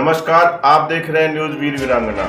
नमस्कार, आप देख रहे हैं न्यूज वीर वीरांगना।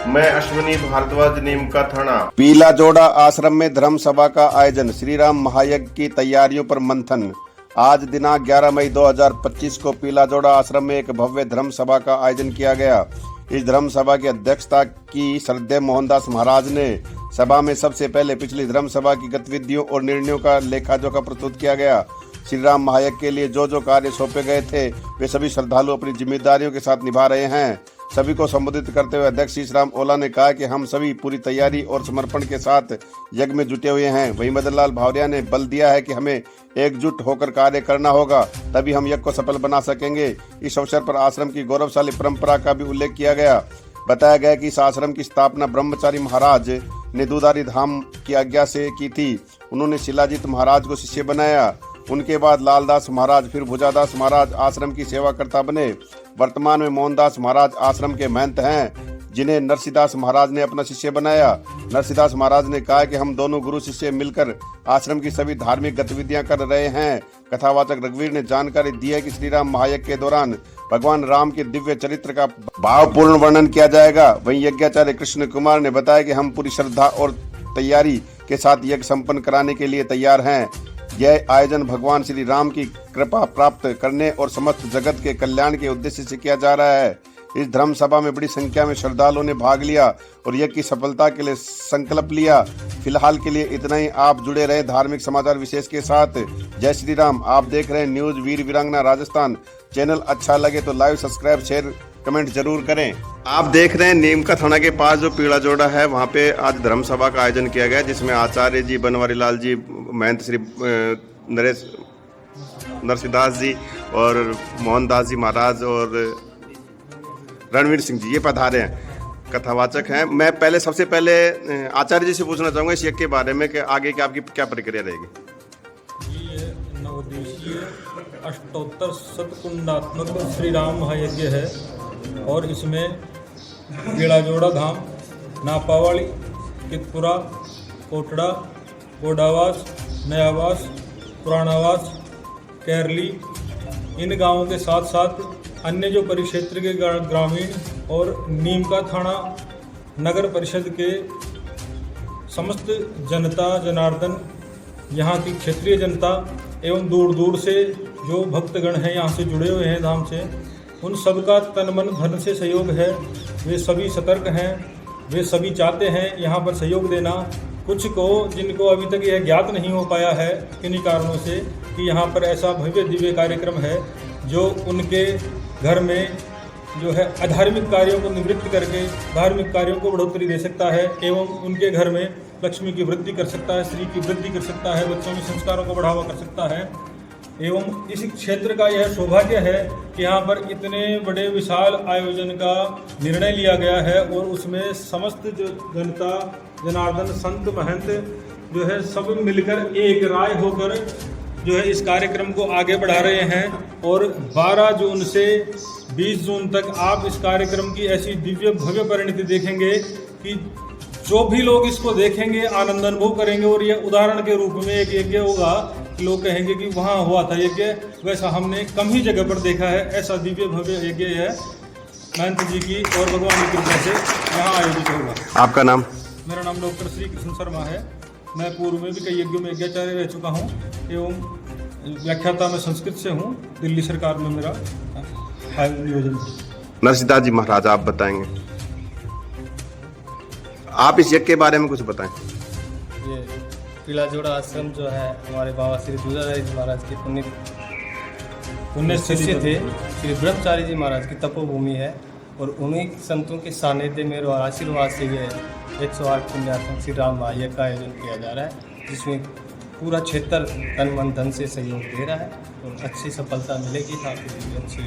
मैं अश्विनी भारद्वाज, नीम का थाना। पीला जोड़ा आश्रम में धर्म सभा का आयोजन, श्री राम महायज्ञ की तैयारियों पर मंथन। आज दिनांक 11 मई 2025 को पीला जोड़ा आश्रम में एक भव्य धर्म सभा का आयोजन किया गया। इस धर्म सभा की अध्यक्षता की श्रद्धेय मोहनदास महाराज ने। सभा में सबसे पहले पिछली धर्म सभा की गतिविधियों और निर्णयों का लेखा जोखा प्रस्तुत किया गया। श्री राम महायज्ञ के लिए जो कार्य सौंपे गए थे वे सभी श्रद्धालु अपनी जिम्मेदारियों के साथ निभा रहे हैं। सभी को संबोधित करते हुए अध्यक्ष शीशराम ओला ने कहा कि हम सभी पूरी तैयारी और समर्पण के साथ यज्ञ में जुटे हुए हैं। वहीं मदन लाल भावरिया ने बल दिया है कि हमें एकजुट होकर कार्य करना होगा, तभी हम यज्ञ को सफल बना सकेंगे। इस अवसर पर आश्रम की गौरवशाली परंपरा का भी उल्लेख किया गया। बताया गया कि इस आश्रम की स्थापना ब्रह्मचारी महाराज ने दूधारी धाम की आज्ञा से की थी। उन्होंने शिलाजीत महाराज को शिष्य बनाया। उनके बाद लालदास महाराज, फिर भुजादास महाराज आश्रम की सेवाकर्ता बने। वर्तमान में मोहनदास महाराज आश्रम के महंत हैं, जिन्हें नरसिंहदास महाराज ने अपना शिष्य बनाया। नरसिंहदास महाराज ने कहा कि हम दोनों गुरु शिष्य मिलकर आश्रम की सभी धार्मिक गतिविधियां कर रहे हैं। कथावाचक रघुवीर ने जानकारी दी है कि श्री राम महायज्ञ के दौरान भगवान राम के दिव्य चरित्र का भावपूर्ण वर्णन किया जाएगा। वहीं यज्ञाचार्य कृष्ण कुमार ने बताया कि हम पूरी श्रद्धा और तैयारी के साथ यज्ञ संपन्न कराने के लिए तैयार हैं। यह आयोजन भगवान श्री राम की कृपा प्राप्त करने और समस्त जगत के कल्याण के उद्देश्य से किया जा रहा है। इस धर्म सभा में बड़ी संख्या में श्रद्धालुओं ने भाग लिया और यज्ञ की सफलता के लिए संकल्प लिया। फिलहाल के लिए इतना ही। आप जुड़े रहे धार्मिक समाचार विशेष के साथ। जय श्री राम। आप देख रहे हैं न्यूज वीर वीरांगना राजस्थान। चैनल अच्छा लगे तो लाइव, सब्सक्राइब, शेयर, कमेंट जरूर करें। आप देख रहे हैं नीम का थाना के पास जो पीला जोड़ा है, वहाँ पे आज धर्म सभा का आयोजन किया गया, जिसमें आचार्य जी, बनवारी लाल जी, महंत श्री नरसिंहदास जी और मोहनदास जी महाराज और रणवीर सिंह जी ये पधारे हैं, कथावाचक हैं। मैं सबसे पहले आचार्य जी से पूछना चाहूँगा इस यज्ञ के बारे में कि आगे की आपकी क्या प्रक्रिया रहेगी। ये नवदेशीय अष्टोत्तर शतकुंडात्मक श्री राम महायज्ञ है और इसमें पीला जोड़ा धाम, नापावाड़ी, कितपुरा, कोटड़ा, गोडावास, नयावास, पुरानावास, कैरली, इन गांवों के साथ साथ अन्य जो परिक्षेत्र के ग्रामीण और नीम का थाना नगर परिषद के समस्त जनता जनार्दन, यहाँ की क्षेत्रीय जनता एवं दूर दूर से जो भक्तगण हैं यहाँ से जुड़े हुए हैं धाम से, उन सबका तन मन धन से सहयोग है। वे सभी सतर्क हैं, वे सभी चाहते हैं यहाँ पर सहयोग देना। कुछ को जिनको अभी तक यह ज्ञात नहीं हो पाया है किन्हीं कारणों से कि यहाँ पर ऐसा भव्य दिव्य कार्यक्रम है जो उनके घर में जो है अधार्मिक कार्यों को निवृत्त करके धार्मिक कार्यों को बढ़ोतरी दे सकता है एवं उनके घर में लक्ष्मी की वृद्धि कर सकता है, श्री की वृद्धि कर सकता है, बच्चों के संस्कारों को बढ़ावा कर सकता है। एवं इस क्षेत्र का यह सौभाग्य है कि यहाँ पर इतने बड़े विशाल आयोजन का निर्णय लिया गया है और उसमें समस्त जो जनता जनार्दन, संत, महंत जो है सब मिलकर एक राय होकर जो है इस कार्यक्रम को आगे बढ़ा रहे हैं। और 12 जून से 20 जून तक आप इस कार्यक्रम की ऐसी दिव्य भव्य परिणति देखेंगे कि जो भी लोग इसको देखेंगे आनंद अनुभव करेंगे। और यह उदाहरण के रूप में एक यज्ञ होगा, लोग कहेंगे कि वहाँ हुआ था यज्ञ, वैसा हमने कम ही जगह पर देखा है। ऐसा दिव्य भव्य यज्ञ है महंत जी की और भगवान की कृपा से यहाँ आयोजित होगा। आपका नाम? मेरा नाम डॉक्टर श्री कृष्ण शर्मा है। मैं पूर्व में भी कई यज्ञों में यज्ञाचार्य रह चुका हूँ एवं व्याख्याता में संस्कृत से हूँ। दिल्ली सरकार में मेरा नियोजन है। नरसिंहदास जी महाराज, आप बताएंगे, आप इस यज्ञ के बारे में कुछ बताएं। ये पीला जोड़ा आश्रम जो है हमारे बाबा श्री दूधाधारी जी महाराज के पुण्य शिष्य थे। श्री ब्रह्मचारी जी महाराज की तपोभूमि है और उन्हीं संतों के सानिध्य में और आशीर्वाद से ये 108 पुण्यात्मक श्री राम महायज्ञ का आयोजन किया जा रहा है, जिसमें पूरा क्षेत्र तन मन धन से सहयोग दे रहा है और अच्छी सफलता मिलेगी। काफ़ी अच्छी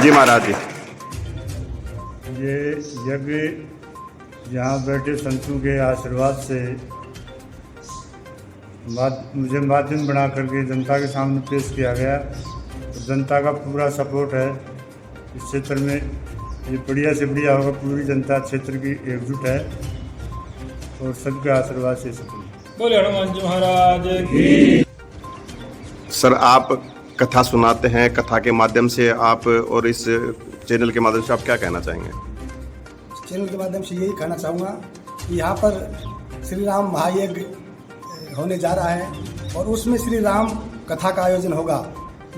जी महाराज जी। ये यज्ञ यहाँ बैठे संतों के आशीर्वाद से मुझे माध्यम बना करके जनता के सामने पेश किया गया। तो जनता का पूरा सपोर्ट है इस क्षेत्र में। ये बढ़िया से बढ़िया होगा। पूरी जनता क्षेत्र की एकजुट है और सबके आशीर्वाद से सफल। बोले हनुमान जी महाराज की। सर, आप कथा सुनाते हैं, कथा के माध्यम से आप और इस चैनल के माध्यम से आप क्या कहना चाहेंगे? चैनल के माध्यम से यही कहना चाहूँगा कि यहाँ पर श्री राम महायज्ञ होने जा रहा है और उसमें श्री राम कथा का आयोजन होगा।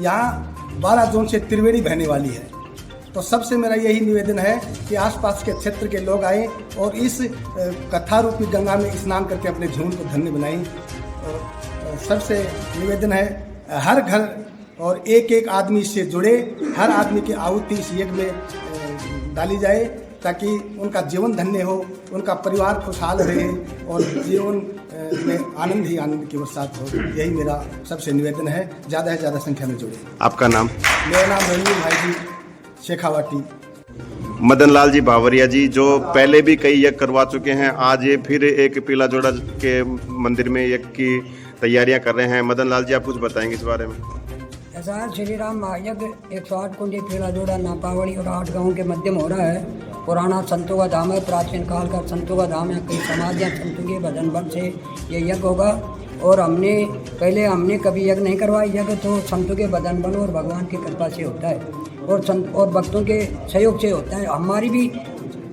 यहाँ 12 जून से त्रिवेणी बहने वाली है, तो सबसे मेरा यही निवेदन है कि आसपास के क्षेत्र के लोग आए और इस कथा रूपी गंगा में स्नान करके अपने जीवन को धन्य बनाएं। और सबसे निवेदन है हर घर और एक एक आदमी इससे जुड़े, हर आदमी की आहुति इस यज्ञ में डाली जाए ताकि उनका जीवन धन्य हो, उनका परिवार खुशहाल रहे और जीवन में आनंद ही आनंद की बरसात हो। यही मेरा सबसे निवेदन है, ज़्यादा से ज़्यादा संख्या में जुड़े। आपका नाम? मेरा नाम रणवीर भाई जी, शेखावाटी। मदन लाल जी बावरिया जी, जो पहले भी कई यज्ञ करवा चुके हैं, आज ये फिर एक पीला जोड़ा के मंदिर में यज्ञ की तैयारियां कर रहे हैं। मदन लाल जी, आप कुछ बताएंगे इस बारे में? ऐसा श्री राम महायज्ञ 108 कुंडी पीला जोड़ा नापावली और 8 गाँव के मध्य में हो रहा है। पुराना संतों का धाम है, प्राचीन काल का संतों का धाम है। कई समाधियाँ संतों के भजन बल से ये यज्ञ होगा। और हमने कभी यज्ञ नहीं करवाया। यज्ञ तो संतों के भजन बल और भगवान की कृपा से होता है और संत और भक्तों के सहयोग से होता है। हमारी भी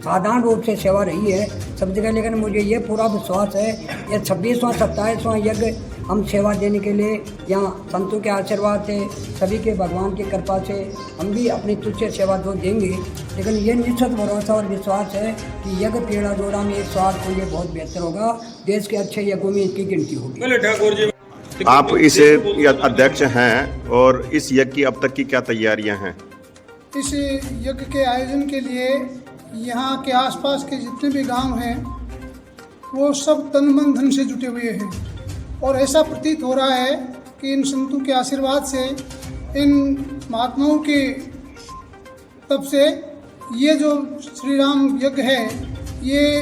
साधारण रूप से सेवा रही है सब जगह, लेकिन मुझे ये पूरा विश्वास है ये 26वां 27वां यज्ञ हम सेवा देने के लिए यहाँ संतों के आशीर्वाद से, सभी के भगवान की कृपा से हम भी अपनी तुच्छ सेवा तो देंगे। लेकिन ये निश्चित भरोसा और विश्वास है कि यज्ञ पीला जोड़ा में 108 को ये बहुत बेहतर होगा। देश के अच्छे यज्ञों में इसकी गिनती होगी। आप इस अध्यक्ष हैं और इस यज्ञ की अब तक की क्या तैयारियां हैं? इस यज्ञ के आयोजन के लिए यहाँ के आसपास के जितने भी गांव हैं वो सब तन मन धन से जुटे हुए हैं और ऐसा प्रतीत हो रहा है कि इन संतों के आशीर्वाद से, इन महात्माओं के तब से ये जो श्री राम यज्ञ है ये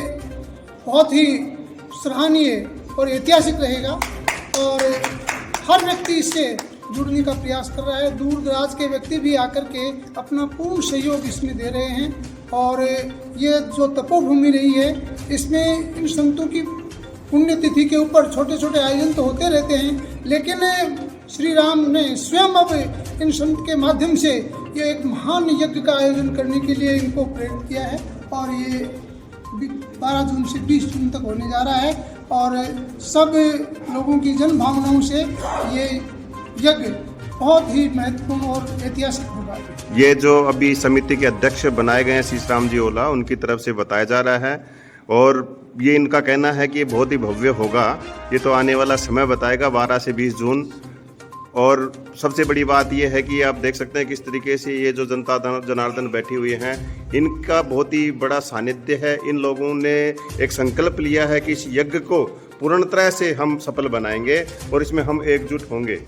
बहुत ही सराहनीय और ऐतिहासिक रहेगा और हर व्यक्ति इससे जुड़ने का प्रयास कर रहा है। दूर दराज के व्यक्ति भी आकर के अपना पूर्ण सहयोग इसमें दे रहे हैं और ये जो तपोभूमि रही है इसमें इन संतों की पुण्यतिथि के ऊपर छोटे छोटे आयोजन तो होते रहते हैं, लेकिन श्री राम ने स्वयं अब इन संत के माध्यम से ये एक महान यज्ञ का आयोजन करने के लिए इनको प्रेरित किया है और ये 12 जून से 20 जून तक होने जा रहा है और सब लोगों की जन भावनाओं से ये यज्ञ बहुत ही महत्वपूर्ण और ऐतिहासिक होगा। ये जो अभी समिति के अध्यक्ष बनाए गए हैं शीश राम जी ओला, उनकी तरफ से बताया जा रहा है और ये इनका कहना है कि ये बहुत ही भव्य होगा। ये तो आने वाला समय बताएगा, 12 से 20 जून। और सबसे बड़ी बात ये है कि आप देख सकते हैं किस तरीके से ये जो जनता जनार्दन बैठी हुई हैं, इनका बहुत ही बड़ा सानिध्य है। इन लोगों ने एक संकल्प लिया है कि इस यज्ञ को पूर्ण तरह से हम सफल बनाएंगे और इसमें हम एकजुट होंगे।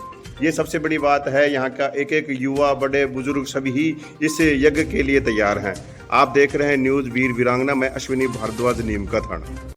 ये सबसे बड़ी बात है। यहाँ का एक एक युवा, बड़े बुजुर्ग सभी ही इस यज्ञ के लिए तैयार हैं। आप देख रहे हैं न्यूज़ वीर वीरांगना। मैं अश्विनी भारद्वाज, नीम का थाना।